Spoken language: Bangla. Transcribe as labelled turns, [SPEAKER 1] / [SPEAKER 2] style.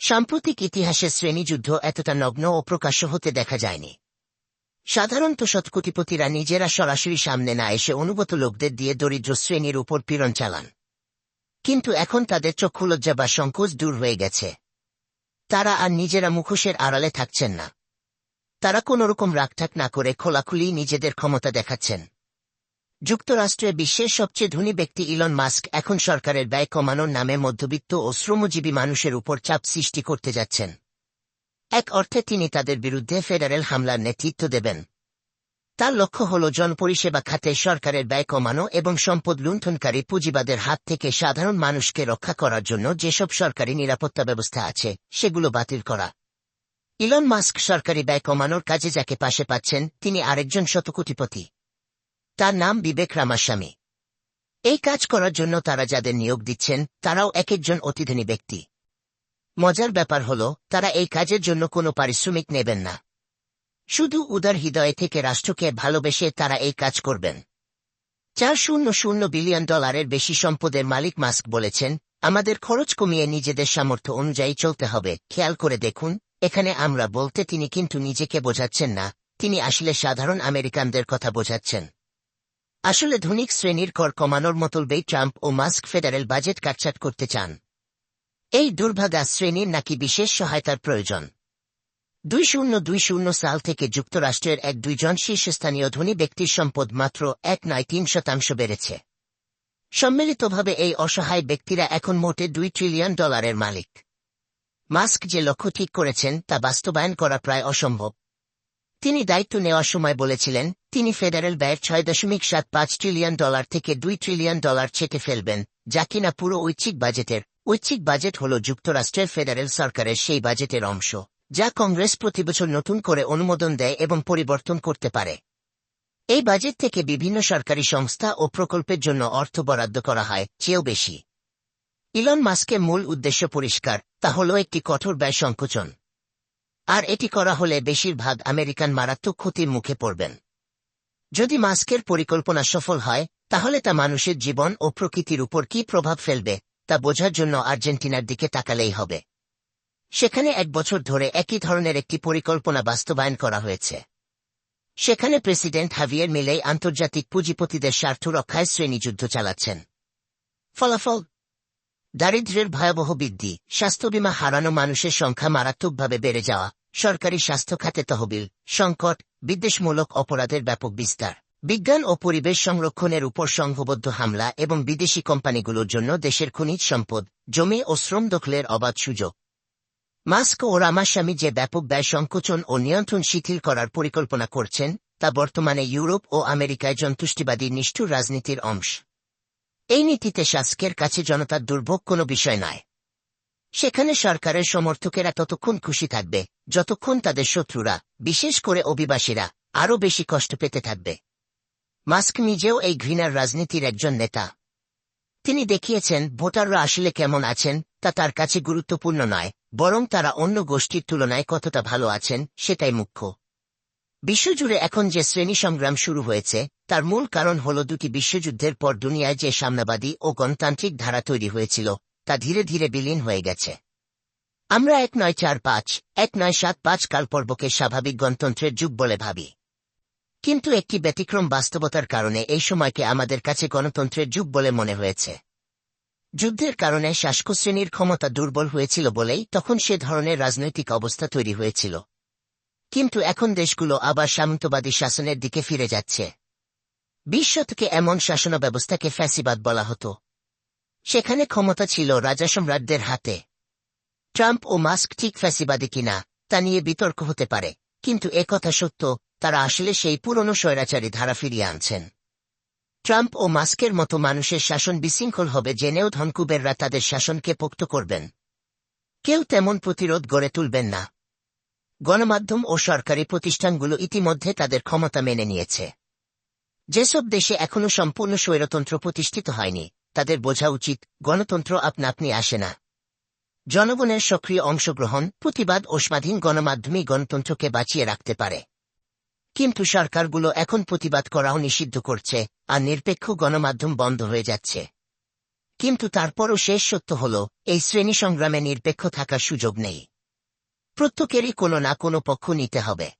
[SPEAKER 1] সাম্প্রতিক ইতিহাসে শ্রেণীযুদ্ধ এতটা নগ্ন ও প্রকাশ্য হতে দেখা যায়নি। সাধারণত শতকোটিপতিরা নিজেরা সরাসরি সামনে না এসে অনুগত লোকদের দিয়ে দরিদ্র শ্রেণীর উপর পীড়ন চালান। কিন্তু এখন তাদের চক্ষুলজ্জা বা সংকোচ দূর হয়ে গেছে। তারা আর নিজেরা মুখোশের আড়ালে থাকছেন না। তারা কোনোরকম রাগঢাক না করে খোলাখুলি নিজেদের ক্ষমতা দেখাচ্ছেন। যুক্তরাষ্ট্রে বিশ্বের সবচেয়ে ধনী ব্যক্তি ইলন মাস্ক এখন সরকারের ব্যয় কমানোর নামে মধ্যবিত্ত ও শ্রমজীবী মানুষের উপর চাপ সৃষ্টি করতে যাচ্ছেন। এক অর্থে তিনি তাদের বিরুদ্ধে ফেডারেল হামলার নেতৃত্ব দেবেন। তার লক্ষ্য হল জনপরিষেবা খাতে সরকারের ব্যয় কমানো এবং সম্পদ লুণ্ঠনকারী পুঁজিবাদের হাত থেকে সাধারণ মানুষকে রক্ষা করার জন্য যেসব সরকারি নিরাপত্তা ব্যবস্থা আছে সেগুলো বাতিল করা। ইলন মাস্ক সরকারি ব্যয় কমানোর কাজে যাকে পাশে পাচ্ছেন তিনি আরেকজন শতকোটিপতি। তার নাম বিবেক রামাস্বামী। এই কাজ করার জন্য তারা যাদের নিয়োগ দিচ্ছেন তারাও একজন অতিধনী ব্যক্তি। মজার ব্যাপার হল তারা এই কাজের জন্য কোনো পারিশ্রমিক নেবেন না। শুধু উদার হৃদয় থেকে রাষ্ট্রকে ভালোবেসে তারা এই কাজ করবেন। $400 বিলিয়ন বেশি সম্পদের মালিক মাস্ক বলেছেন, আমাদের খরচ কমিয়ে নিজেদের সামর্থ্য অনুযায়ী চলতে হবে। খেয়াল করে দেখুন, এখানে আমরা বলতে তিনি কিন্তু নিজেকে বোঝাচ্ছেন না, তিনি আসলে সাধারণ আমেরিকানদের কথা বোঝাচ্ছেন। আসলে ধনিক শ্রেণীর কর কমানোর মতলবেই ট্রাম্প ও মাস্ক ফেডারেল বাজেট কাটছাট করতে চান। এই দুর্ভাগা শ্রেণীর নাকি বিশেষ সহায়তার প্রয়োজন। 2020 সাল থেকে যুক্তরাষ্ট্রের 1-2 জন শীর্ষস্থানীয় ধনী ব্যক্তির সম্পদ মাত্র 1.3% বেড়েছে। সম্মিলিতভাবে এই অসহায় ব্যক্তিরা এখন মোটে $2 ট্রিলিয়ন মালিক। মাস্ক যে লক্ষ্য ঠিক করেছেন তা বাস্তবায়ন করা প্রায় অসম্ভব। তিনি দায়িত্ব নেওয়ার সময় বলেছিলেন তিনি ফেডারেল ব্যয়ের $6.75 ট্রিলিয়ন থেকে $2 ট্রিলিয়ন ছেটে ফেলবেন, যা কিনা পুরো ঐচ্ছিক বাজেটের। ঐচ্ছিক বাজেট হল যুক্তরাষ্ট্রের ফেডারেল সরকারের সেই বাজেটের অংশ যা কংগ্রেস প্রতিবছর নতুন করে অনুমোদন দেয় এবং পরিবর্তন করতে পারে। এই বাজেট থেকে বিভিন্ন সরকারি সংস্থা ও প্রকল্পের জন্য অর্থ বরাদ্দ করা হয় চেয়েও বেশি। ইলন মাস্কের মূল উদ্দেশ্য পরিষ্কার, তা হল একটি কঠোর ব্যয় সংকোচন। আর এটি করা হলে বেশিরভাগ আমেরিকান মারাত্মক ক্ষতির মুখে পড়বেন। যদি মাস্কের পরিকল্পনা সফল হয় তাহলে তা মানুষের জীবন ও প্রকৃতির উপর কী প্রভাব ফেলবে তা বোঝার জন্য আর্জেন্টিনার দিকে তাকালেই হবে। সেখানে 1 বছর ধরে একই ধরনের একটি পরিকল্পনা বাস্তবায়ন করা হয়েছে। সেখানে প্রেসিডেন্ট হাভিয়ের মিলেই আন্তর্জাতিক পুঁজিপতিদের স্বার্থ রক্ষায় শ্রেণীযুদ্ধ চালাচ্ছেন। ফলাফল: দারিদ্র্যের ভয়াবহ বৃদ্ধি, স্বাস্থ্যবীমা হারানো মানুষের সংখ্যা মারাত্মকভাবে বেড়ে যাওয়া, সরকারি স্বাস্থ্য খাতে তহবিল সংকট, বিদ্বেষমূলক অপরাধের ব্যাপক বিস্তার, বিজ্ঞান ও পরিবেশ সংরক্ষণের উপর সংঘবদ্ধ হামলা এবং বিদেশি কোম্পানিগুলোর জন্য দেশের খনিজ সম্পদ, জমি ও শ্রম দখলের অবাধ সুযোগ। মাস্ক ও রামাস্বামী যে ব্যাপক ব্যয় সংকোচন ও নিয়ন্ত্রণ শিথিল করার পরিকল্পনা করছেন তা বর্তমানে ইউরোপ ও আমেরিকায় জনতুষ্টিবাদী নিষ্ঠুর রাজনীতির অংশ। এই নীতিতে শাসকের কাছে জনতার দুর্ভোগ কোনো বিষয় নয়। সেখানে সরকারের সমর্থকেরা ততক্ষণ খুশি থাকবে যতক্ষণ তাদের শত্রুরা, বিশেষ করে অভিবাসীরা, আরও বেশি কষ্ট পেতে থাকবে। মাস্ক নিজেও এই ঘৃণার রাজনীতির একজন নেতা। তিনি দেখিয়েছেন ভোটাররা আসলে কেমন আছেন তা তার কাছে গুরুত্বপূর্ণ নয়, বরং তারা অন্য গোষ্ঠীর তুলনায় কতটা ভালো আছেন সেটাই মুখ্য। বিশ্বজুড়ে এখন যে শ্রেণী সংগ্রাম শুরু হয়েছে তার মূল কারণ হল দুটি বিশ্বযুদ্ধের পর দুনিয়ায় যে সাম্যবাদী ও গণতান্ত্রিক ধারা তৈরি হয়েছিল তা ধীরে ধীরে বিলীন হয়ে গেছে। আমরা 1945, 1975 কালপর্বকে স্বাভাবিক গণতন্ত্রের যুগ বলে ভাবি। কিন্তু একটি ব্যতিক্রম বাস্তবতার কারণে এই সময়কে আমাদের কাছে গণতন্ত্রের যুগ বলে মনে হয়েছে। যুদ্ধের কারণে শাসক শ্রেণীর ক্ষমতা দুর্বল হয়েছিল বলেই তখন সে ধরনের রাজনৈতিক অবস্থা তৈরি হয়েছিল। কিন্তু এখন দেশগুলো আবার সামন্তবাদী শাসনের দিকে ফিরে যাচ্ছে। 20 শতকে এমন শাসন ব্যবস্থাকে ফ্যাসিবাদ বলা হতো। সেখানে ক্ষমতা ছিল রাজাসম্রাটদের হাতে। ট্রাম্প ও মাস্ক ঠিক ফ্যাসিবাদী কিনা তা নিয়ে বিতর্ক হতে পারে, কিন্তু একথা সত্য, তারা আসলে সেই পুরনো স্বৈরাচারী ধারা ফিরিয়ে আনছেন। ট্রাম্প ও মাস্কের মতো মানুষের শাসন বিশৃঙ্খল হবে জেনেও ধনকুবেররা তাদের শাসনকে পোক্ত করবেন। কেউ তেমন প্রতিরোধ গড়ে তুলবেন না। গণমাধ্যম ও সরকারি প্রতিষ্ঠানগুলো ইতিমধ্যে তাদের ক্ষমতা মেনে নিয়েছে। যেসব দেশে এখনো সম্পূর্ণ স্বৈরতন্ত্র প্রতিষ্ঠিত হয়নি তাদের বোঝা উচিত গণতন্ত্র আপনা আপনি আসে না। জনগণের সক্রিয় অংশগ্রহণ, প্রতিবাদ ও স্বাধীন গণমাধ্যমই গণতন্ত্রকে বাঁচিয়ে রাখতে পারে। কিন্তু সরকারগুলো এখন প্রতিবাদ করাও নিষিদ্ধ করছে আর নিরপেক্ষ গণমাধ্যম বন্ধ হয়ে যাচ্ছে। কিন্তু তারপরও শেষ সত্য হল, এই শ্রেণী সংগ্রামে নিরপেক্ষ থাকার সুযোগ নেই। প্রত্যেকেরই কোনো না কোনো পক্ষ নিতে হবে।